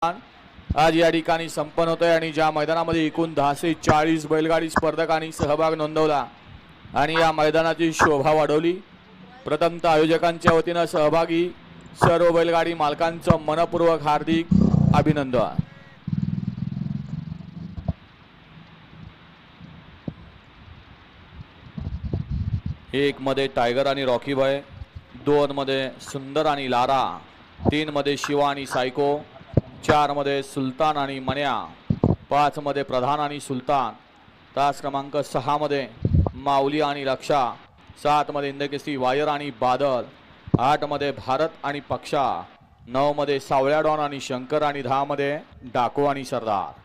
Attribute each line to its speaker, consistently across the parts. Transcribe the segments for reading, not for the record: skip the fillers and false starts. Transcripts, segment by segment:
Speaker 1: आज या ठिकाणी संपन्न होतोय आणि ज्या मैदानामध्ये एकूण 10 से 40 बैलगाडी स्पर्धकांनी सहभाग नोंदवला आणि या मैदानाची शोभा वाढवली। प्रथमतः आयोजकांच्या वतीने सहभागी सर्व बैलगाडी मालकांचं मनपूर्वक हार्दिक अभिनंदन। एक मध्ये टायगर आणि रॉकी बॉय, 2 मध्ये सुंदर आणि लारा, 3 मध्ये शिवा आणि सायको, 4 मध्ये सुलतान आणि मन्या, 5 मध्ये प्रधान आणि सुलतान, तास क्रमांक 6 मध्ये माऊली आणि लक्षा, 7 मध्ये इंदकेसरी वायर आणि बादल, 8 मध्ये भारत आणि पक्षा, 9 मध्ये सावळ्या डॉन आणि शंकर आणि 10 मध्ये डाकू आणि सरदार।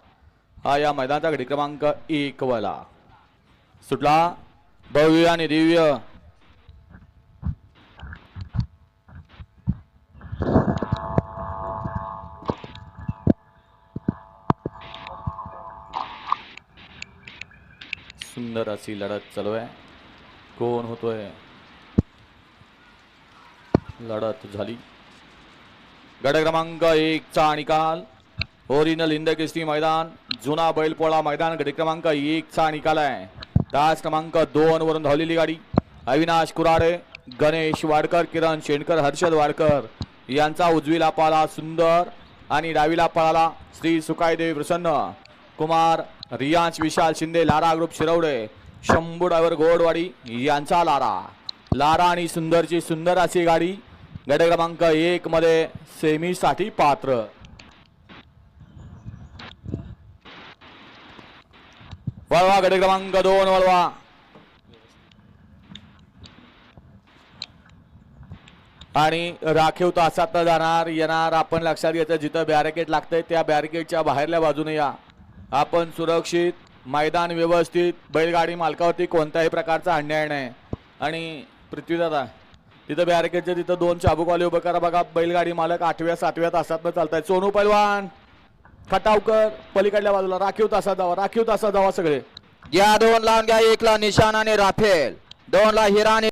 Speaker 1: हा या मैदानाचा गडी क्रमांक 1 वाला सुटला। भव्य आणि दिव्य सुंदर अशी लढत चालू आहे। कोण होतोय? लढत झाली। गड क्रमांक 1 चा निकाल ओरिजिनल इंदकेसरी मैदान जुना बैलपोळा मैदान गडी क्रमांक 1 चा निकाल आहे। तास क्रमांक 2 वरून धावलेली गाडी अविनाश कुराडे, गणेश वाडकर, किरण शेणकर, हर्षद वाडकर यांचा उजवीला पाला सुंदर आणि डावीला पाला श्री सुकायदेव प्रसन्न कुमार, रियांश विशाल शिंदे, लारा ग्रुप शिरवडे, शंभू ड्रायव्हर गोडवाडी यांचा लारा आणि सुंदरची सुंदर अशी गाडी गट क्रमांक 1 मध्ये सेमी साठी पात्र। वळवा गट क्रमांक 2 वळवा आणि राखीव तासात जाणार येणार। आपण लक्षात घ्यायचं जिथं बॅरिकेड लागतंय त्या बॅरिकेडच्या बाहेरल्या बाजूने या। आपण सुरक्षित, मैदान व्यवस्थित, बैलगाडी मालकावरती कोणत्याही प्रकारचा अन्याय नाही। आणि पृथ्वीदादा तिथं बॅरिकेडच्या तिथं 2 चाबूकवाले उभं करा बघा। बैलगाडी मालक 8व्या 7व्या तासात चालताय। सोनू पैलवान, खटावकर पलीकडल्या बाजूला राखीव तासात जावा सगळे।
Speaker 2: या 2 लावून घ्या, 1 ला निशाण आणि राफेल, 2 ला हिरा आणि